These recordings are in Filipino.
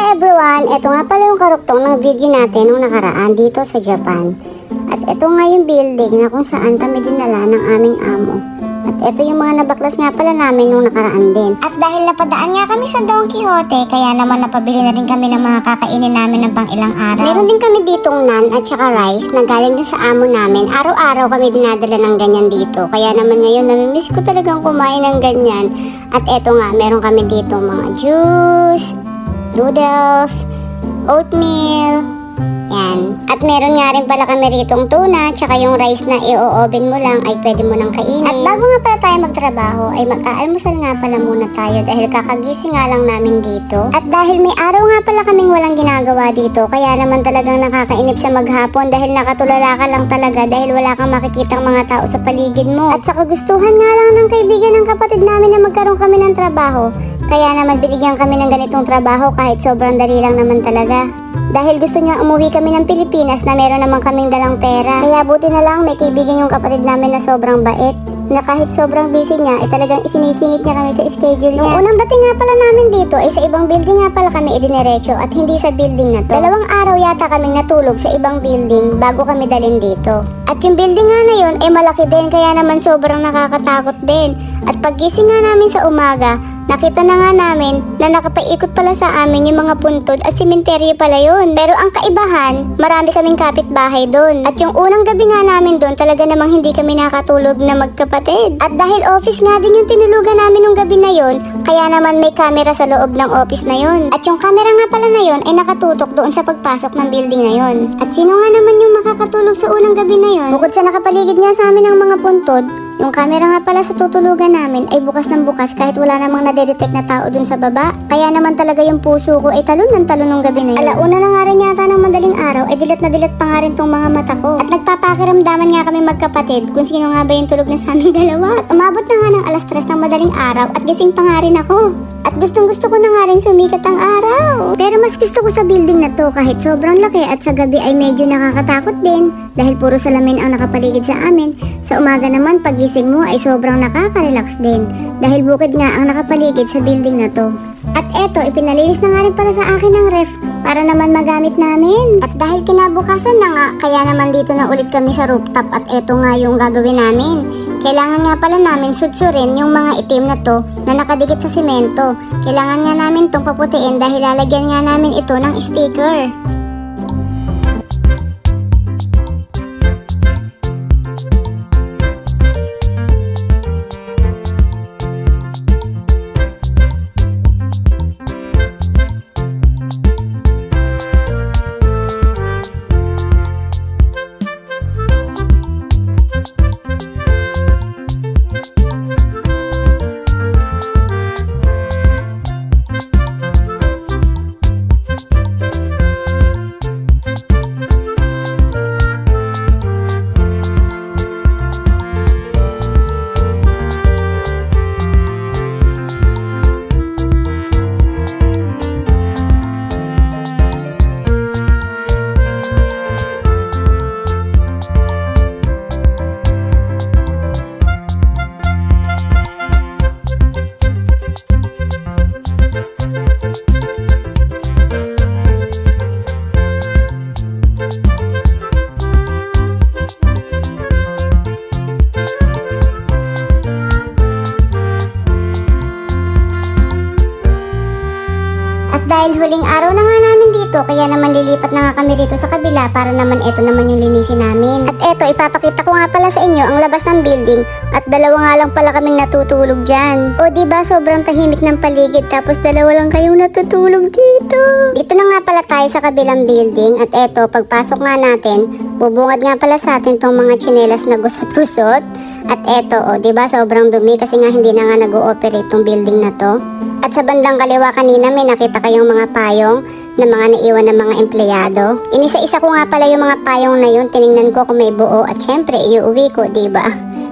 Hi everyone! Ito nga pala yung karuktong ng video natin nung nakaraan dito sa Japan. At ito nga yung building na kung saan kami dinala ng aming amo. At ito yung mga nabaklas nga pala namin nung nakaraan din. At dahil napadaan nga kami sa Don Quixote, kaya naman napabili na rin kami ng mga kakainin namin ng pang ilang araw. Meron din kami ditong naan at saka rice na galing dun sa amo namin. Araw-araw kami dinadala ng ganyan dito. Kaya naman ngayon namimiss ko talagang kumain ng ganyan. At eto nga, meron kami dito mga juice, noodles, oatmeal, yan. At meron nga rin pala kami ritong tuna, tsaka yung rice na i-o-oven mo lang ay pwede mo nang kainin. At bago nga pala tayo magtrabaho ay mag-aalmusal nga pala muna tayo dahil kakagising nga lang namin dito. At dahil may araw nga pala kaming walang ginagawa dito, kaya naman talagang nakakainip sa maghapon dahil nakatulala ka lang talaga dahil wala kang makikitang mga tao sa paligid mo. At sa kagustuhan nga lang ng kaibigan ng kapatid namin na magkaroon kami ng trabaho, kaya naman binigyan kami ng ganitong trabaho kahit sobrang dali lang naman talaga. Dahil gusto niya umuwi kami ng Pilipinas na meron naman kaming dalang pera. Kaya buti na lang may kaibigan yung kapatid namin na sobrang bait. Na kahit sobrang busy niya ay talagang isinisingit niya kami sa schedule niya. Unang dating nga pala namin dito ay sa ibang building nga pala kami idiniretso at hindi sa building na to. 2 araw yata kaming natulog sa ibang building bago kami dalhin dito. At yung building nga na yun ay malaki din kaya naman sobrang nakakatakot din. At paggising nga namin sa umaga, nakita na nga namin na nakapaikot pala sa amin yung mga puntod at simenteryo pala yun. Pero ang kaibahan, marami kaming kapitbahay doon. At yung unang gabi nga namin doon, talaga namang hindi kami nakatulog na magkapatid. At dahil office nga din yung tinulugan namin nung gabi na yun, kaya naman may camera sa loob ng office na yun. At yung camera nga pala na yun ay nakatutok doon sa pagpasok ng building na yun. At sino nga naman yung makakatulog sa unang gabi na yun? Bukod sa nakapaligid nga sa amin ng mga puntod, yung camera nga pala sa tutulugan namin ay bukas ng bukas kahit wala namang nadedetect na tao dun sa baba. Kaya naman talaga yung puso ko ay talon ng talon nung gabi na yun. Alauna na nga rin yata ng madaling araw ay dilat na dilat pa nga rin tong mga mata ko. At nagpapakiramdaman nga kami magkapatid kung sino nga ba yung tulog na sa aming dalawa. At umabot na nga ng alas 3 ng madaling araw at gising pa nga rin ako. At gustong gusto ko na nga rin sumikat ang araw. Pero mas gusto ko sa building na to kahit sobrang laki at sa gabi ay medyo nakakatakot din dahil puro salamin ang nakapaligid sa amin. Sa umaga naman pagising mo ay sobrang nakaka-relax din dahil bukid nga ang nakapaligid sa building na to. At eto, ipinalinis na nga rin para sa akin ng ref para naman magamit namin. At dahil kinabukasan na nga, kaya naman dito na ulit kami sa rooftop at eto nga yung gagawin namin. Kailangan nga pala namin sudsurin yung mga itim na to na nakadikit sa simento. Kailangan nga namin tong paputiin dahil lalagyan nga namin ito ng sticker. Dahil huling araw na nga namin dito, kaya naman lilipat na nga kami rito sa kabila para naman ito naman yung linisin namin. At eto, ipapakita ko nga pala sa inyo ang labas ng building at 2 nga lang pala kaming natutulog dyan. O diba sobrang tahimik ng paligid tapos 2 lang kayong natutulog dito. Dito na nga pala tayo sa kabilang building at eto, pagpasok nga natin, bubungad nga pala sa atin tong mga tsinelas na gusot-gusot. At eto, o diba sobrang dumi kasi nga hindi na nga nag-ooperate tong building na to. At sa bandang kaliwa kanina may nakita kayong mga payong na mga naiwan ng mga empleyado. Inisa-isa ko nga pala yung mga payong na yun, tiningnan ko kung may buo at syempre iuwi ko, diba?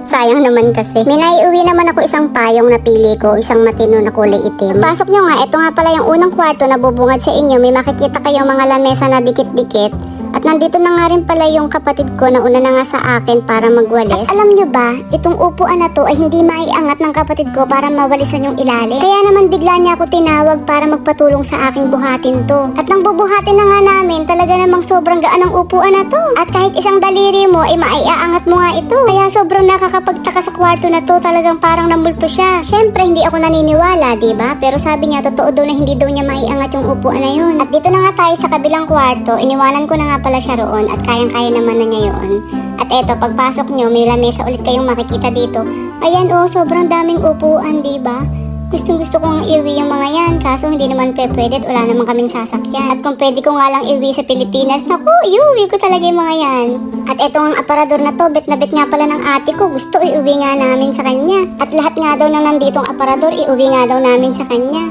Sayang naman kasi. May naiuwi naman ako isang payong na pili ko, isang matino na kulay itim. Pasok nyo nga, ito nga pala yung unang kwarto na bubungad sa inyo. May makikita kayong mga lamesa na dikit-dikit. At nandito na nga rin pala yung kapatid ko na una na nga sa akin para magwalis. At alam nyo ba, itong upuan na to ay hindi maiangat ng kapatid ko para mawalisan yung ilalim. Kaya naman bigla niya ako tinawag para magpatulong sa aking buhatin to. At nang bubuhatin na nga namin, talaga namang sobrang gaan ang upuan na to. At kahit isang daliri mo ay maiaangat mo nga ito. Kaya sobrang nakakapagtaka sa kwarto na to, talagang parang namulto siya. Syempre hindi ako naniniwala, diba? Pero sabi niya totoo daw na hindi daw niya maiangat yung upuan na yun. At dito na nga tayo sa kabilang kwarto, iniwanan ko na nga pala siya roon at kayang-kaya naman na niya yun. At eto, pagpasok nyo, may lamesa ulit kayong makikita dito. Ayan sobrang daming upuan, diba? Gustong-gusto kong iuwi yung mga yan, kaso hindi naman pwede at wala naman kaming sasakyan. At kung pwede ko nga lang iuwi sa Pilipinas, naku, iuwi ko talaga yung mga yan. At etong aparador na to, bet na bet nga pala ng ate ko, gusto iuwi nga namin sa kanya. At lahat nga daw na nanditong aparador, iuwi nga daw namin sa kanya.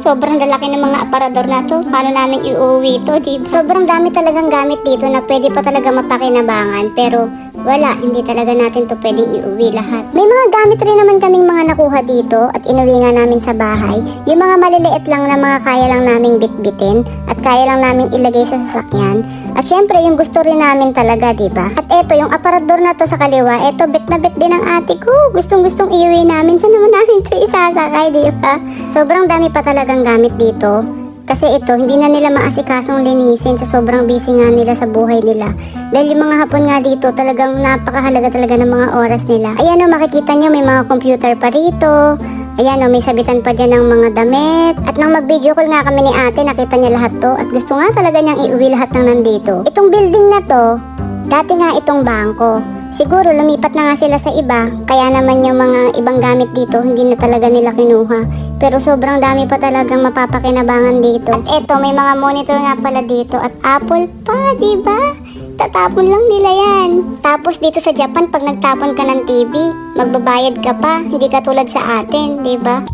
Sobrang lalaki ng mga aparador na to. Paano namin iuwi to, diba? Sobrang dami talagang gamit dito na pwede pa talaga mapakinabangan. Pero wala, hindi talaga natin to pwedeng iuwi lahat. May mga gamit rin naman kaming mga nakuha dito at inuwi nga namin sa bahay. Yung mga maliliit lang na mga kaya lang naming bitbitin at kaya lang naming ilagay sa sasakyan. At syempre yung gusto rin namin talaga, diba? At eto, yung aparador na to sa kaliwa, eto bet na bet din ng ate ko. Gustong-gustong iuwi namin. Saan naman namin ito isasakay, diba? Sobrang dami pa talagang gamit dito. Kasi ito, hindi na nila maasikasong linisin sa sobrang busy nga nila sa buhay nila. Dahil yung mga hapon nga dito, talagang napakahalaga talaga ng mga oras nila. Ayan makikita nyo, may mga computer pa rito. Ayan may sabitan pa dyan ng mga damit. At nang mag-video call nga kami ni ate, nakita niya lahat to. At gusto nga talaga niyang iuwi lahat ng nandito. Itong building na to, dati nga itong bangko. Siguro lumipat na nga sila sa iba, kaya naman yung mga ibang gamit dito hindi na talaga nila kinuha. Pero sobrang dami pa talagang mapapakinabangan dito. At eto, may mga monitor nga pala dito at Apple pa, diba? Tatapon lang nila yan. Tapos dito sa Japan, pag nagtapon ka ng TV, magbabayad ka pa, hindi katulad sa atin, diba?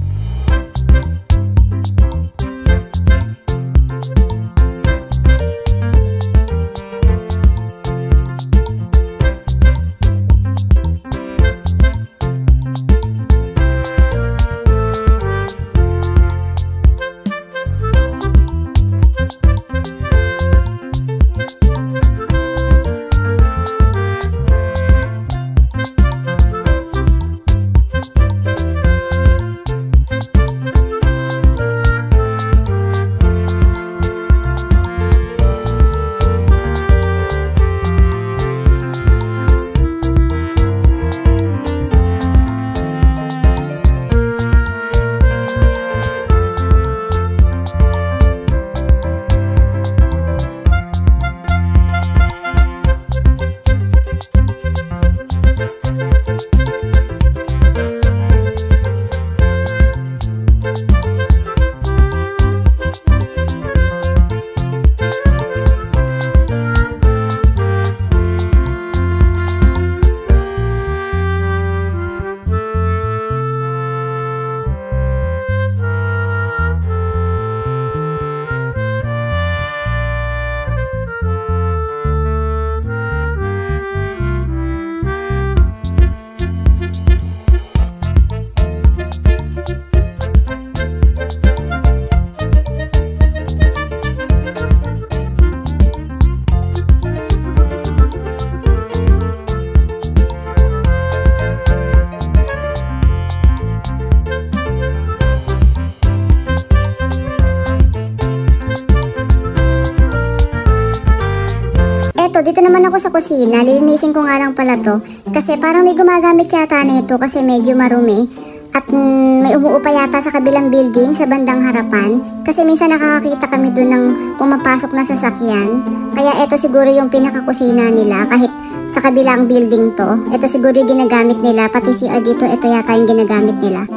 Dito naman ako sa kusina, lilinisin ko nga lang pala to kasi parang may gumagamit yata nito kasi medyo marumi at may umuupa yata sa kabilang building sa bandang harapan kasi minsan nakakakita kami doon ng pumapasok na sasakyan. Kaya ito siguro yung pinakakusina nila kahit sa kabilang building to. Ito siguro yung ginagamit nila, pati CR dito, ito yata yung ginagamit nila.